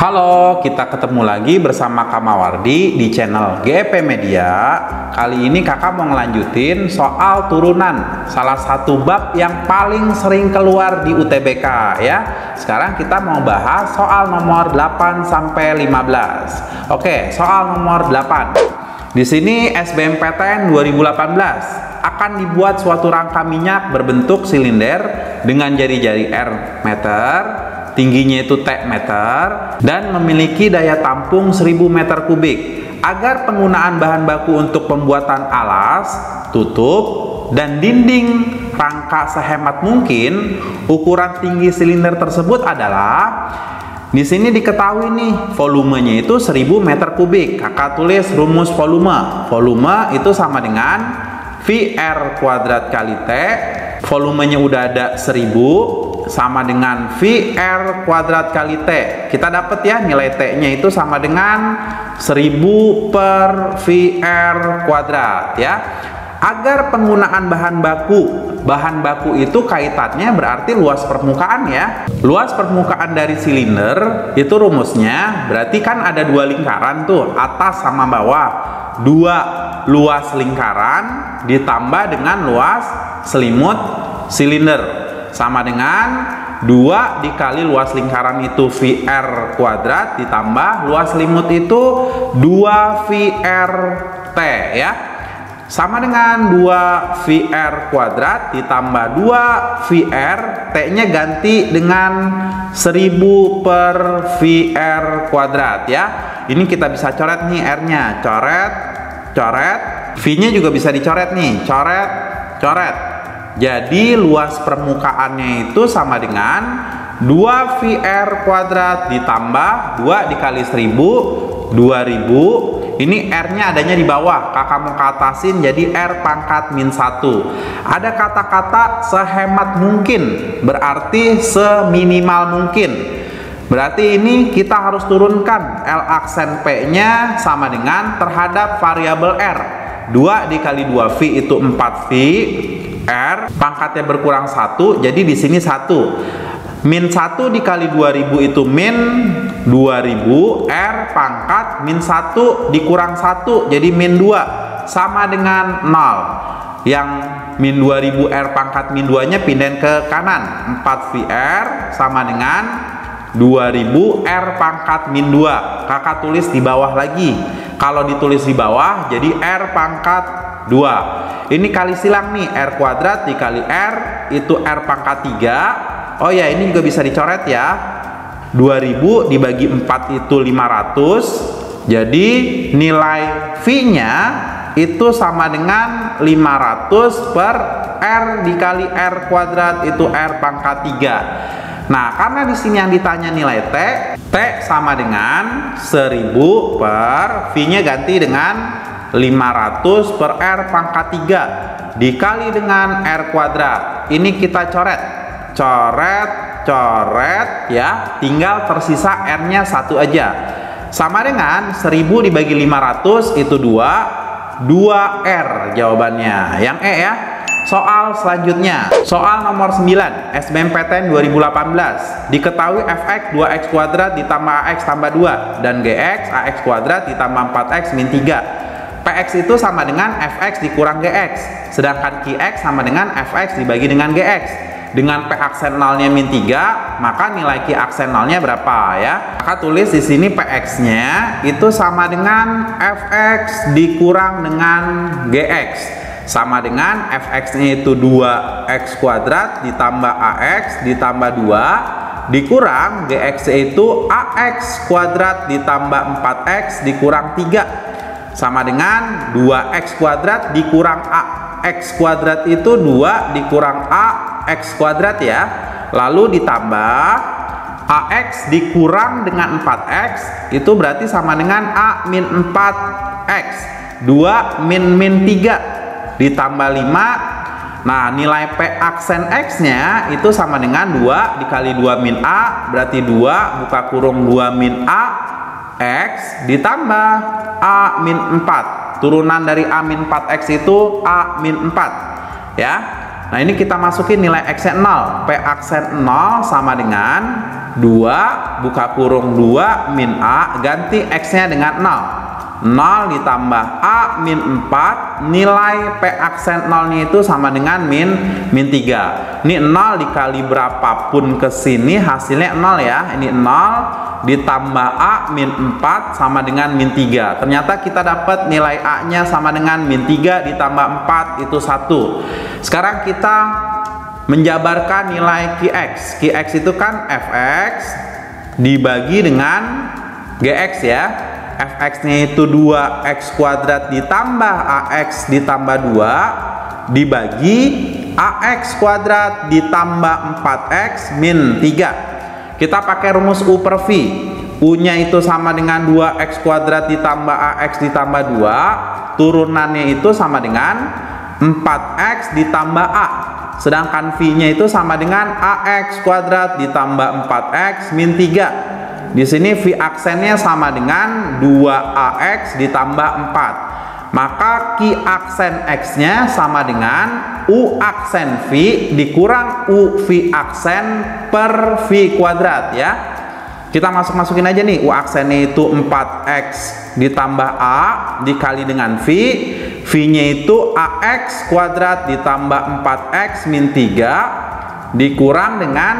Halo, kita ketemu lagi bersama Kak Mawardi di channel GP Media. Kali ini kakak mau ngelanjutin soal turunan, salah satu bab yang paling sering keluar di UTBK ya. Sekarang kita mau bahas soal nomor 8 sampai 15. Oke, soal nomor 8. Di sini SBMPTN 2018 akan dibuat suatu rangka minyak berbentuk silinder dengan jari-jari R meter, tingginya itu T meter, dan memiliki daya tampung 1000 meter kubik. Agar penggunaan bahan baku untuk pembuatan alas, tutup, dan dinding rangka sehemat mungkin, ukuran tinggi silinder tersebut adalah, di sini diketahui nih, volumenya itu 1000 meter kubik. Kakak tulis rumus volume. Volume itu sama dengan VR kuadrat kali T. Volumenya udah ada 1000 sama dengan VR kuadrat kali T. Kita dapat ya nilai T-nya itu sama dengan 1000 per VR kuadrat ya. Agar penggunaan bahan baku itu kaitannya berarti luas permukaan ya. Luas permukaan dari silinder itu rumusnya berarti kan ada dua lingkaran tuh, atas sama bawah. Dua luas lingkaran ditambah dengan luas selimut silinder sama dengan 2 dikali luas lingkaran itu VR kuadrat ditambah luas selimut itu 2 VR T ya, sama dengan 2 VR kuadrat ditambah 2 VR, T-nya ganti dengan 1000 per VR kuadrat ya. Ini kita bisa coret nih R-nya, coret, V-nya juga bisa dicoret nih, coret. Jadi luas permukaannya itu sama dengan 2 VR kuadrat ditambah 2 dikali 1000, 2000. Ini R-nya adanya di bawah, kakak mau keatasin jadi R pangkat min 1. Ada kata-kata sehemat mungkin, berarti seminimal mungkin. Berarti ini kita harus turunkan L aksen P-nya sama dengan terhadap variabel R. 2 dikali 2V itu 4V. R pangkatnya berkurang 1, jadi di sini 1. Min 1 dikali 2000 itu min 2000, R pangkat min 1 dikurang 1 jadi min 2 sama dengan 0. Yang min 2000 R pangkat min 2 nya pindahin ke kanan, 4VR sama dengan 2000 R pangkat min 2. Kakak tulis di bawah lagi. Kalau ditulis di bawah jadi R pangkat 2. Ini kali silang nih, R kuadrat dikali R itu R pangkat 3. Oh ya, ini juga bisa dicoret ya. 2000 dibagi 4 itu 500. Jadi nilai V-nya itu sama dengan 500 per R dikali R kuadrat itu R pangkat 3. Nah, karena di sini yang ditanya nilai T sama dengan 1000 per V-nya ganti dengan 500 per R pangkat 3 dikali dengan R kuadrat. Ini kita coret ya, tinggal tersisa R-nya 1 aja. Sama dengan 1000 dibagi 500 itu 2R jawabannya. Yang E ya. Soal selanjutnya, soal nomor 9 SBMPTN 2018. Diketahui fx 2x kuadrat ditambah ax tambah 2 dan gx ax kuadrat ditambah 4x min 3. Px itu sama dengan fx dikurang gx, sedangkan qx sama dengan fx dibagi dengan gx. Dengan p aksen nolnya min 3, maka nilai q aksen nolnya berapa ya? Maka tulis di sini px-nya itu sama dengan fx dikurang dengan gx. Sama dengan fx-nya itu 2x kuadrat ditambah ax ditambah 2 dikurang gx itu ax kuadrat ditambah 4x dikurang 3. Sama dengan 2x kuadrat dikurang ax kuadrat itu 2 dikurang ax kuadrat ya. Lalu ditambah ax dikurang dengan 4x itu berarti sama dengan a min 4x. 2 min 3 ditambah 5. Nah, nilai P aksen X-nya itu sama dengan 2 dikali 2 min A, berarti 2 buka kurung 2 min A X ditambah A min 4. Turunan dari A min 4X itu A min 4 ya. Nah, ini kita masukin nilai X-nya 0. P aksen 0 sama dengan 2 buka kurung 2 min A, ganti X-nya dengan 0. 0 ditambah A min 4, nilai P aksen 0-nya itu sama dengan min 3. Ini 0 dikali berapapun ke sini hasilnya 0 ya. Ini 0 ditambah A min 4 sama dengan min 3. Ternyata kita dapat nilai A-nya sama dengan min 3 ditambah 4 itu 1. Sekarang kita menjabarkan nilai Qx. Qx itu kan Fx dibagi dengan Gx ya. Fx-nya itu 2x kuadrat ditambah ax ditambah 2 dibagi ax kuadrat ditambah 4x min 3. Kita pakai rumus U per V. U-nya itu sama dengan 2x kuadrat ditambah ax ditambah 2. Turunannya itu sama dengan 4x ditambah a. Sedangkan V-nya itu sama dengan ax kuadrat ditambah 4x min 3. Di sini V aksennya sama dengan 2ax ditambah 4. Maka Q aksen X-nya sama dengan U aksen V dikurang U V aksen per V kuadrat ya. Kita masukin aja nih. U aksennya itu 4x ditambah A dikali dengan V. V-nya itu ax kuadrat ditambah 4x min 3 dikurang dengan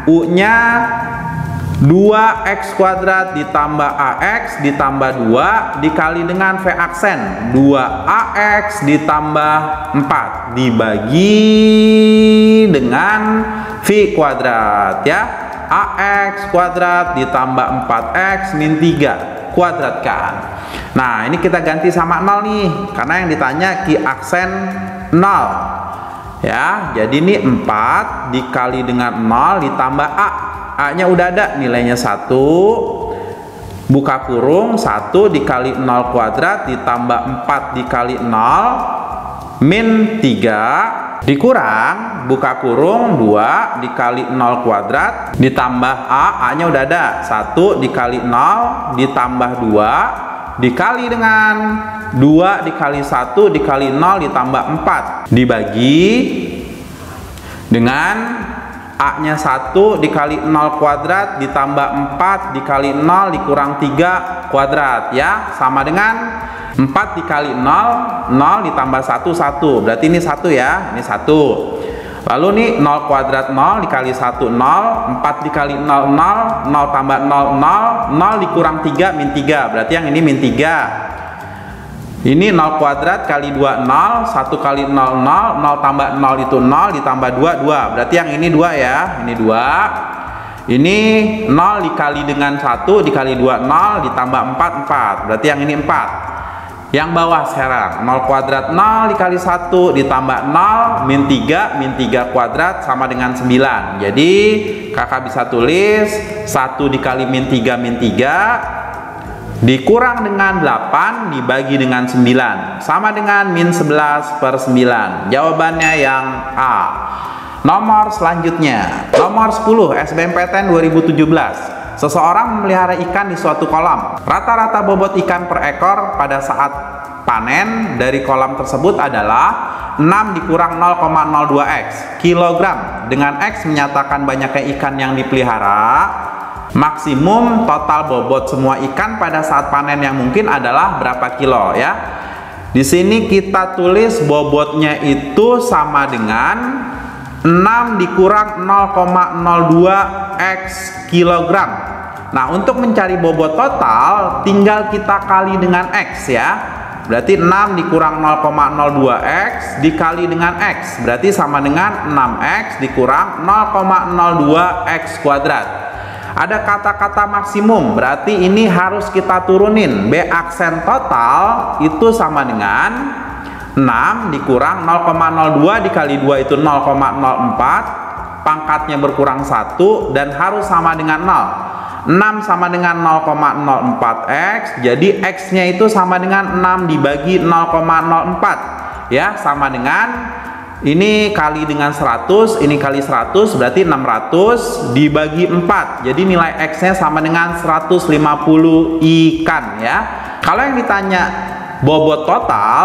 U-nya 2x kuadrat ditambah ax ditambah 2 dikali dengan V aksen 2ax ditambah 4 dibagi dengan V kuadrat ya. Ax kuadrat ditambah 4x min 3 kuadratkan. Nah ini kita ganti sama 0 nih, karena yang ditanya Q aksen 0 ya. Jadi ini 4 dikali dengan 0 ditambah A. A nya udah ada, nilainya 1 buka kurung 1 dikali 0 kuadrat ditambah 4 dikali 0 min 3 dikurang buka kurung 2 dikali 0 kuadrat ditambah A nya udah ada 1 dikali 0 ditambah 2 dikali dengan 2 dikali 1 dikali 0 ditambah 4 dibagi dengan A nya 1 dikali 0 kuadrat ditambah 4 dikali 0 dikurang 3 kuadrat ya, sama dengan 4 dikali 0 0 ditambah 1 1, berarti ini 1 ya, ini 1. Lalu nih 0 kuadrat 0 dikali 1 0, 4 dikali 0 0, 0 tambah 0 0, 0 dikurang 3 min 3, berarti yang ini min 3. Ini 0 kuadrat kali 2 0, 1 kali 0 0, 0 tambah 0 itu 0 ditambah 2 2. Berarti yang ini 2 ya, ini 2. Ini 0 dikali dengan 1 dikali 2 0 ditambah 4 4. Berarti yang ini 4. Yang bawah sekarang 0 kuadrat 0 dikali 1 ditambah 0 min 3 kuadrat sama dengan 9. Jadi kakak bisa tulis 1 dikali min 3 dikurang dengan 8 dibagi dengan 9 sama dengan min 11 per 9. Jawabannya yang A. Nomor selanjutnya, nomor 10 SBMPTN 2017. Seseorang memelihara ikan di suatu kolam. Rata-rata bobot ikan per ekor pada saat panen dari kolam tersebut adalah 6 dikurang 0,02x kilogram. Dengan X menyatakan banyaknya ikan yang dipelihara. Maksimum total bobot semua ikan pada saat panen yang mungkin adalah berapa kilo ya. Di sini kita tulis bobotnya itu sama dengan 6 dikurang 0,02 x kilogram. Nah, untuk mencari bobot total tinggal kita kali dengan X ya. Berarti 6 dikurang 0,02 x dikali dengan X, berarti sama dengan 6x dikurang 0,02 x kuadrat. Ada kata-kata maksimum, berarti ini harus kita turunin. B aksen total itu sama dengan 6 dikurang 0,02 dikali 2 itu 0,04, pangkatnya berkurang 1 dan harus sama dengan 0. 6 sama dengan 0,04x, jadi x-nya itu sama dengan 6 dibagi 0,04 ya, sama dengan ini kali dengan 100, ini kali 100, berarti 600 dibagi 4. Jadi nilai X-nya sama dengan 150 ikan ya. Kalau yang ditanya bobot total,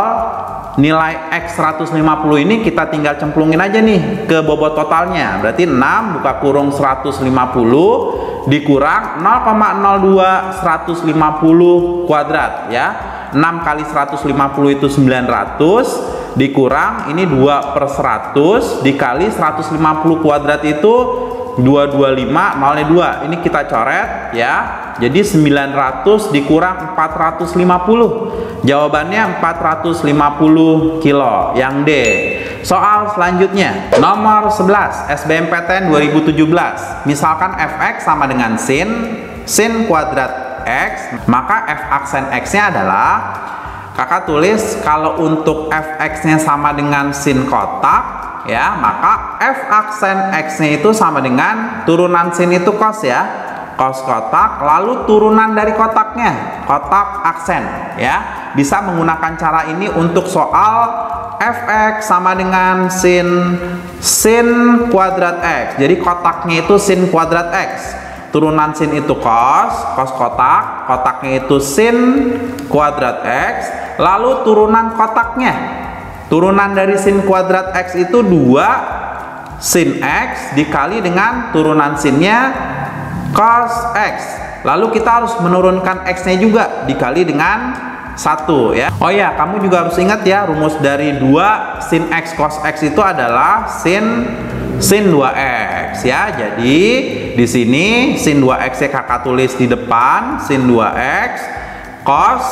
nilai X 150 ini kita tinggal cemplungin aja nih ke bobot totalnya. Berarti 6 buka kurung 150 dikurang 0,02 150 kuadrat ya. 6 kali 150 itu 900 dikurang ini 2/100 dikali 150 kuadrat itu 225, nolnya 2. Ini kita coret ya. Jadi 900 dikurang 450. Jawabannya 450 kilo. Yang D. Soal selanjutnya, nomor 11 SBMPTN 2017. Misalkan fx sama dengan sin kuadrat x, maka f aksen x-nya adalah, kakak tulis kalau untuk fx-nya sama dengan sin kotak ya, maka f aksen x-nya itu sama dengan turunan sin itu cos ya, cos kotak, lalu turunan dari kotaknya kotak aksen ya. Bisa menggunakan cara ini untuk soal fx sama dengan sin kuadrat x. Jadi kotaknya itu sin kuadrat x, turunan sin itu cos kotak, kotaknya itu sin kuadrat x, lalu turunan kotaknya, turunan dari sin kuadrat x itu 2 sin x dikali dengan turunan sinnya cos x. Lalu kita harus menurunkan x nya juga dikali dengan 1 ya. Oh ya, kamu juga harus ingat ya, rumus dari 2 sin x cos x itu adalah sin 2x ya. Jadi di sini sin 2x nya kakak tulis di depan, sin 2x cos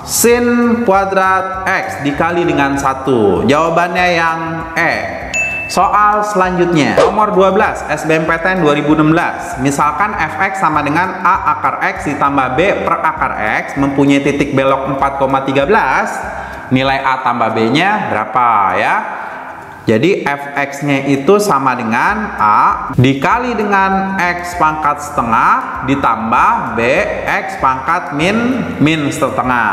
sin kuadrat x dikali dengan 1. Jawabannya yang E. Soal selanjutnya, nomor 12 SBMPTN 2016. Misalkan fx sama dengan a akar x ditambah b per akar x mempunyai titik belok 4,13. Nilai a tambah b nya berapa ya? Jadi fx-nya itu sama dengan a dikali dengan x pangkat setengah ditambah b x pangkat min setengah.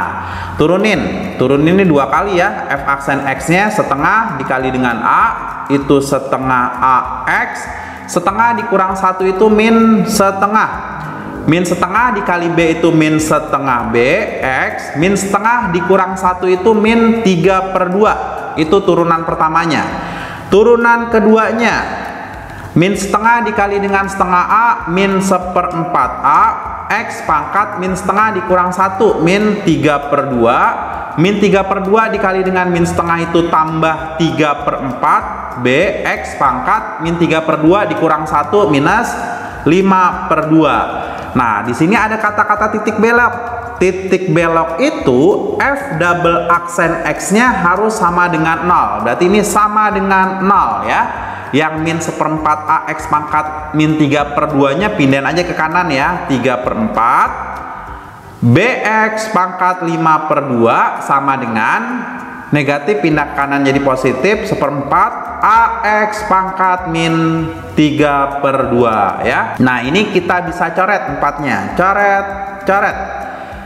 Turunin ini 2 kali ya. F aksen x-nya setengah dikali dengan a itu setengah ax, setengah dikurang 1 itu min setengah. Min setengah dikali b itu min setengah b x, min setengah dikurang 1 itu min 3/2. Itu turunan pertamanya. Turunan keduanya, min setengah dikali dengan setengah a min 1/4 a, x pangkat min setengah dikurang 1 min 3/2, min 3/2 dikali dengan min setengah itu tambah 3/4 b x pangkat min 3/2 dikurang 1 minus 5/2. Nah, di sini ada kata-kata titik belok. Titik belok itu f double aksen x-nya harus sama dengan 0. Berarti ini sama dengan 0 ya. Yang min 1/4 ax pangkat min 3/2 nya pindahin aja ke kanan ya, 3/4 bx pangkat 5/2 sama dengan negatif pindah ke kanan jadi positif 1/4 ax pangkat min 3/2 ya. Nah, ini kita bisa coret 4-nya. Coret.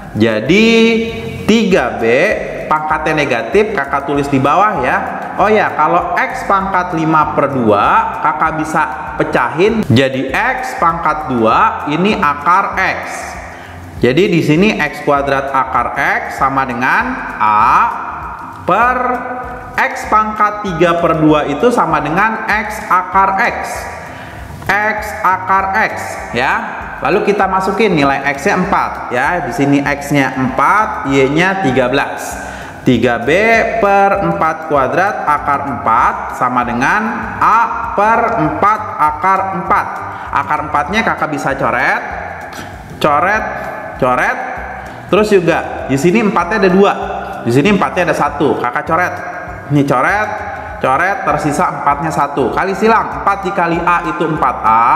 Jadi 3b pangkatnya negatif, kakak tulis di bawah ya. Oh ya, kalau x pangkat 5/2 kakak bisa pecahin jadi x pangkat 2 ini akar x. Jadi di sini x kuadrat akar x sama dengan a per x pangkat 3/2 itu sama dengan x akar x. X akar x ya. Lalu kita masukin nilai x-nya 4 ya. Di sini x-nya 4, y-nya 13. 3b per 4 kuadrat akar 4 sama dengan a per 4 akar 4. Akar 4-nya kakak bisa coret. Terus juga di sini 4-nya ada 2. Di sini 4-nya ada 1. Kakak coret. Ini coret, tersisa 4-nya 1. Kali silang, 4 dikali a itu 4a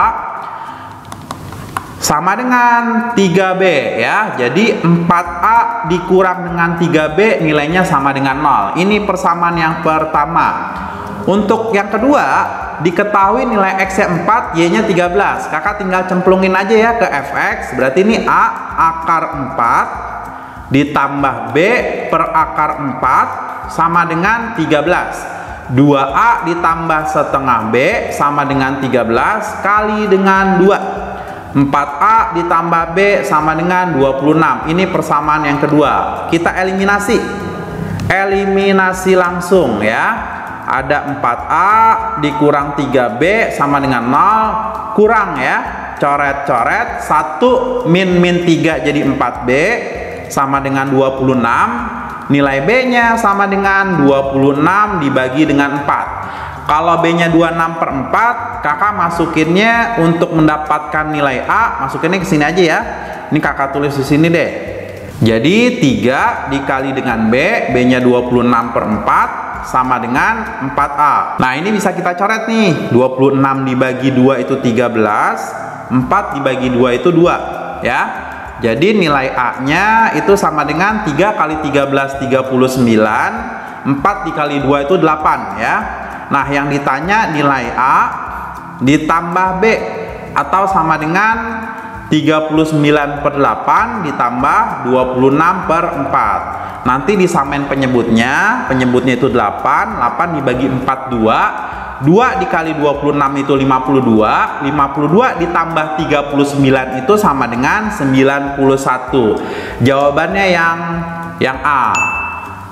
sama dengan 3b ya. Jadi 4a dikurang dengan 3b nilainya sama dengan 0. Ini persamaan yang pertama. Untuk yang kedua, diketahui nilai x-nya 4, y-nya 13. Kakak tinggal cemplungin aja ya ke fx. Berarti ini a akar 4 ditambah b per akar 4 sama dengan 13. 2a ditambah setengah b sama dengan 13 kali dengan 2. 4a ditambah b sama dengan 26. Ini persamaan yang kedua. Kita eliminasi. eliminasi langsung ya. Ada 4A dikurang 3B sama dengan 0, kurang ya, coret-coret 1 min 3 jadi 4B sama dengan 26. Nilai B nya sama dengan 26 dibagi dengan 4. Kalau B nya 26/4, kakak masukinnya untuk mendapatkan nilai A, masukinnya ke sini aja ya. Ini kakak tulis di sini deh. Jadi 3 dikali dengan B, B nya 26/4 sama dengan 4A. Nah, ini bisa kita coret nih. 26 dibagi 2 itu 13, 4 dibagi 2 itu 2 ya. Jadi nilai A-nya itu sama dengan 3 kali 13 39, 4 dikali 2 itu 8 ya. Nah, yang ditanya nilai A ditambah B atau sama dengan 39/8 ditambah 26/4. Nanti disamain penyebutnya itu 8 dibagi 4 2 dikali 26 itu 52 ditambah 39 itu sama dengan 91. Jawabannya yang A.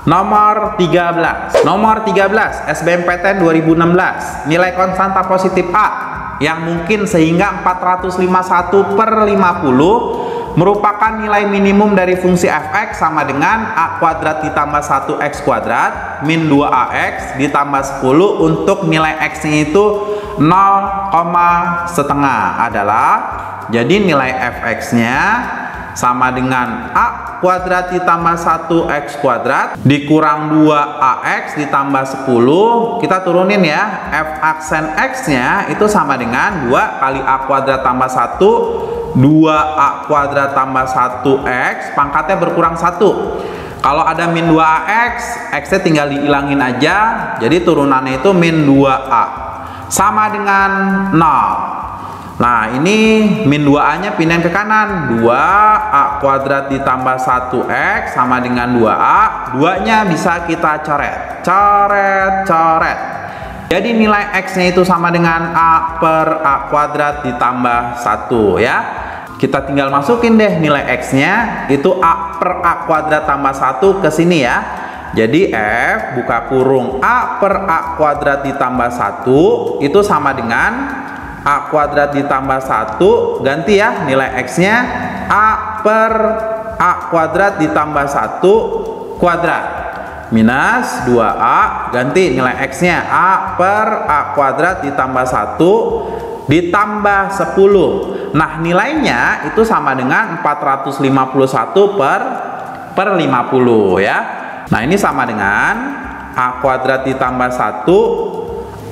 Nomor 13 SBMPTN 2016, nilai konstanta positif A yang mungkin sehingga 451/50 merupakan nilai minimum dari fungsi fx sama dengan a kuadrat ditambah 1x kuadrat min 2ax ditambah 10 untuk nilai x nya itu 0,5 adalah, jadi nilai fx nya sama dengan a kuadrat ditambah 1x kuadrat dikurang 2ax ditambah 10. Kita turunin ya, f aksen x nya itu sama dengan 2 kali a kuadrat tambah 1 2a kuadrat tambah 1x pangkatnya berkurang 1. Kalau ada min 2ax, x nya tinggal dihilangin aja, jadi turunannya itu min 2a sama dengan 0. Nah, ini min 2a nya pindahin ke kanan, 2a kuadrat ditambah 1x sama dengan 2a, 2 nya bisa kita coret, coret. Jadi nilai x nya itu sama dengan a per a kuadrat ditambah 1 ya. Kita tinggal masukin deh nilai x nya itu a per a kuadrat tambah 1 ke sini ya. Jadi f buka kurung a per a kuadrat ditambah 1 itu sama dengan a kuadrat ditambah 1, ganti ya nilai x nya a per a kuadrat ditambah 1 kuadrat minus 2a, ganti nilai x nya a per a kuadrat ditambah 1 ditambah 10. Nah, nilainya itu sama dengan 451/50 ya. Nah, ini sama dengan a kuadrat ditambah 1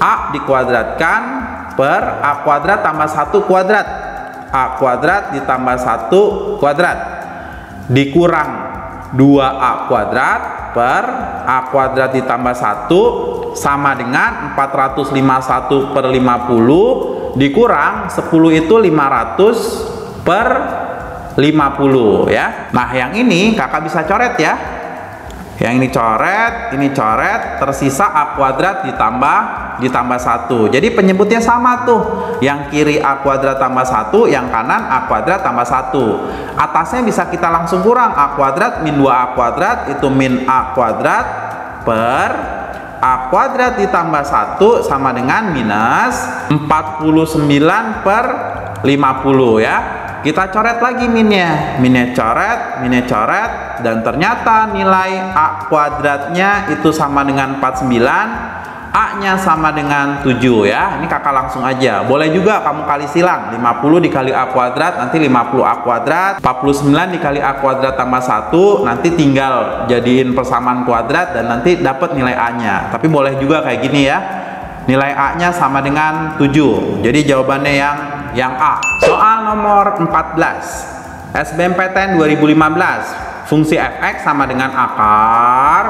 a dikuadratkan per a kuadrat tambah 1 kuadrat, a kuadrat ditambah 1 kuadrat dikurang 2a kuadrat per a kuadrat ditambah 1 sama dengan 451/50 dikurang 10 itu 500/50 ya. Nah, yang ini kakak bisa coret ya. Yang ini coret, tersisa a kuadrat ditambah 1. Jadi penyebutnya sama tuh. Yang kiri a kuadrat tambah 1, yang kanan a kuadrat tambah 1. Atasnya bisa kita langsung kurang, a kuadrat min 2a kuadrat itu min a kuadrat per a kuadrat ditambah 1 sama dengan minus 49/50 ya. Kita coret lagi minnya coret, dan ternyata nilai a kuadratnya itu sama dengan 49, a nya sama dengan 7 ya. Ini kakak langsung aja, boleh juga kamu kali silang, 50 dikali a kuadrat nanti 50 a kuadrat, 49 dikali a kuadrat tambah 1 nanti tinggal jadiin persamaan kuadrat dan nanti dapat nilai a nya. Tapi boleh juga kayak gini ya, nilai a nya sama dengan 7. Jadi jawabannya yang A. Soal nomor 14 SBMPTN 2015, fungsi fx sama dengan akar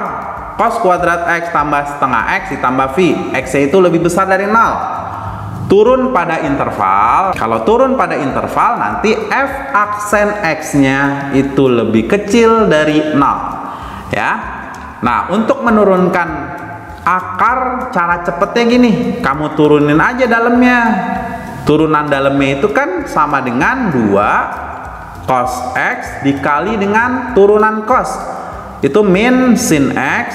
cos kuadrat x tambah setengah x ditambah v. X itu lebih besar dari 0. Turun pada interval. Kalau turun pada interval nanti f aksen x nya itu lebih kecil dari 0 ya. Nah, untuk menurunkan akar cara cepetnya gini, kamu turunin aja dalamnya. Turunan dalamnya itu kan sama dengan 2 cos x dikali dengan turunan cos. itu min sin X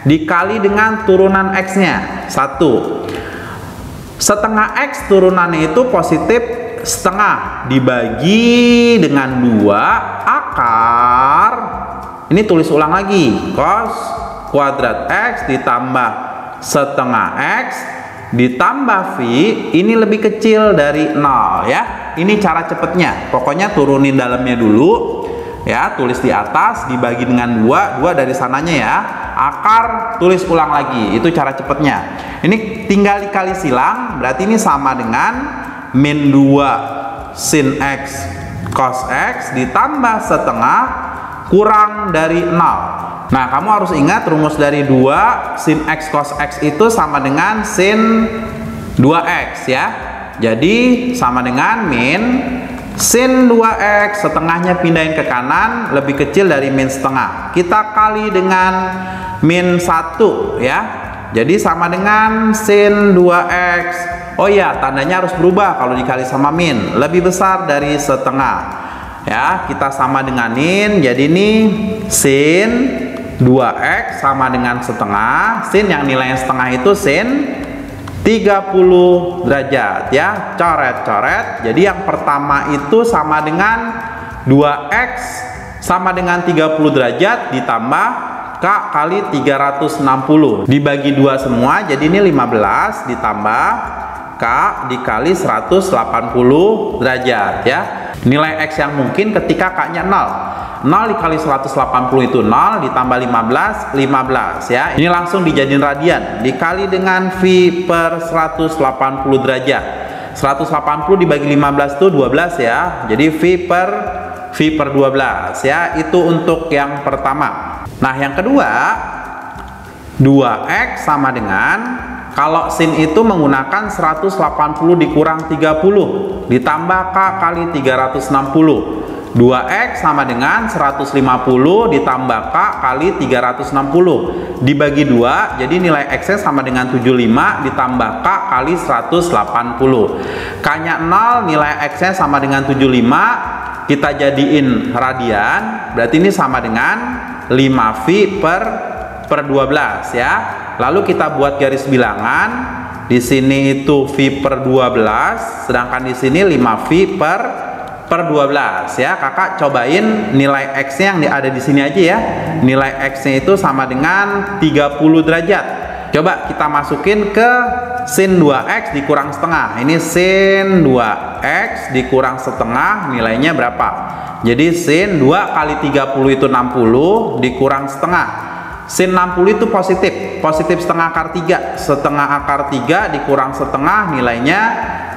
dikali dengan turunan X-nya 1. Setengah X turunannya itu positif setengah dibagi dengan 2 akar, ini tulis ulang lagi, cos kuadrat X ditambah setengah X ditambah V, ini lebih kecil dari 0 ya. Ini cara cepetnya, pokoknya turunin dalamnya dulu ya, tulis di atas dibagi dengan 2 dari sananya ya, akar tulis ulang lagi, itu cara cepetnya. Ini tinggal dikali silang, berarti ini sama dengan min 2 sin X cos X ditambah setengah kurang dari 0. Nah, kamu harus ingat rumus dari 2 sin X cos X itu sama dengan sin 2X ya. Jadi sama dengan min sin 2X, setengahnya pindahin ke kanan, lebih kecil dari min setengah. Kita kali dengan min 1 ya. Jadi sama dengan sin 2X. Oh ya, tandanya harus berubah kalau dikali sama min, lebih besar dari setengah. Ya, kita sama denganin. Jadi ini sin 2X sama dengan setengah, sin yang nilainya setengah itu sin 30 derajat ya, coret-coret. Jadi yang pertama itu sama dengan 2X sama dengan 30 derajat ditambah K kali 360 dibagi 2 semua, jadi ini 15 ditambah K dikali 180 derajat ya. Nilai X yang mungkin ketika K-nya 0 dikali 180 itu 0 ditambah 15 ya. Ini langsung dijadiin radian dikali dengan V per 180 derajat. 180 dibagi 15 itu 12 ya. Jadi V per 12 ya. Itu untuk yang pertama. Nah, yang kedua 2X sama dengan, kalau sin itu menggunakan 180 dikurang 30 ditambah K kali 360. 2X sama dengan 150 ditambah K kali 360 dibagi 2, jadi nilai X nya sama dengan 75 ditambah K kali 180. K nya 0, nilai X nya sama dengan 75, kita jadiin radian, berarti ini sama dengan 5V per 12 ya. Lalu kita buat garis bilangan, di sini itu V per 12, sedangkan di sini 5V per 12 ya. Kakak cobain nilai X nya yang ada di sini aja ya. Nilai X nya itu sama dengan 30 derajat. Coba kita masukin ke sin 2X dikurang setengah. Ini sin 2X dikurang setengah, nilainya berapa? Jadi sin 2 kali 30 itu 60 dikurang setengah. Sin 60 itu positif, positif setengah akar 3, setengah akar 3 dikurang setengah, nilainya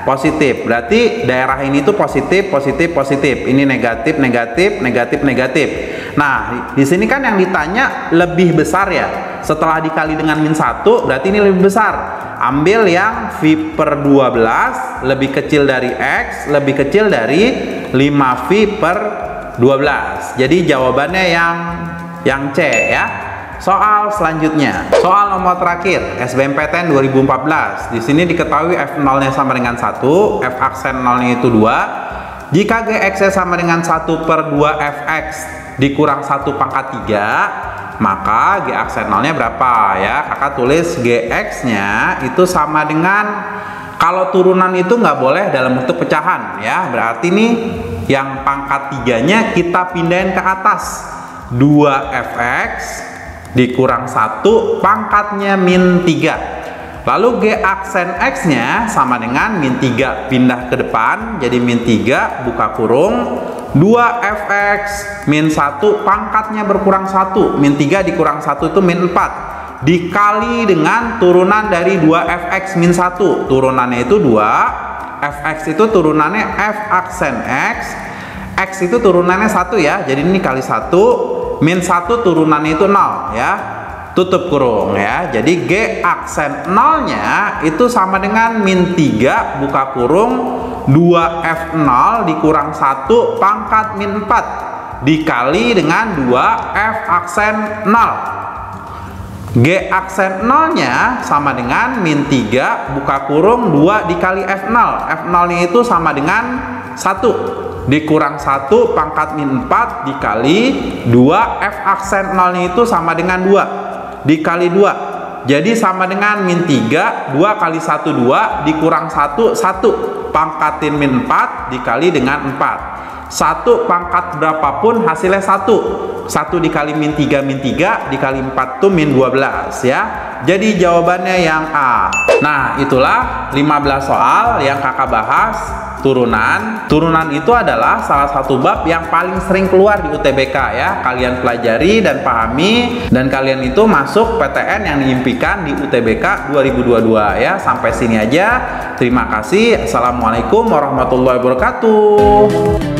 positif. Berarti daerah ini tuh positif, positif, positif. Ini negatif, negatif, negatif, negatif. Nah, di sini kan yang ditanya lebih besar ya. Setelah dikali dengan min 1, berarti ini lebih besar. Ambil yang V per 12 lebih kecil dari X, lebih kecil dari 5V per 12. Jadi jawabannya yang C ya. Soal selanjutnya, soal nomor terakhir SBMPTN 2014. Di sini diketahui F0-nya sama dengan 1, F aksen 0-nya itu 2. Jika Gx-nya sama dengan 1 per 2 Fx dikurang 1 pangkat 3, maka G aksen 0-nya berapa ya? Kakak tulis Gx-nya itu sama dengan, kalau turunan itu nggak boleh dalam bentuk pecahan ya. Berarti nih yang pangkat 3-nya kita pindahin ke atas. 2Fx dikurang 1 pangkatnya min 3. Lalu G aksen X nya sama dengan min 3 pindah ke depan, jadi min 3 buka kurung 2Fx min 1 pangkatnya berkurang 1, min 3 dikurang 1 itu min 4 dikali dengan turunan dari 2Fx min 1. Turunannya itu 2, Fx itu turunannya F aksen X itu turunannya 1 ya, jadi ini kali 1, min 1 turunannya itu 0 ya, tutup kurung ya. Jadi G aksen 0-nya itu sama dengan min 3 buka kurung 2F0 dikurang 1 pangkat min 4 dikali dengan 2F aksen 0. G aksen 0-nya sama dengan min 3 buka kurung 2 dikali F0. F0-nya itu sama dengan 1 dikurang 1 pangkat min 4 dikali 2, F aksen 0-nya itu sama dengan 2 dikali 2, jadi sama dengan min 3, 2 kali 1 2 dikurang 1 1 pangkatin min 4 dikali dengan 4, 1 pangkat berapapun hasilnya 1 dikali min 3 dikali 4 tuh min 12 ya. Jadi jawabannya yang A. Nah, itulah 15 soal yang kakak bahas turunan. Turunan itu adalah salah satu bab yang paling sering keluar di UTBK ya. Kalian pelajari dan pahami, dan kalian itu masuk PTN yang diimpikan di UTBK 2022 ya. Sampai sini aja. Terima kasih. Assalamualaikum warahmatullahi wabarakatuh.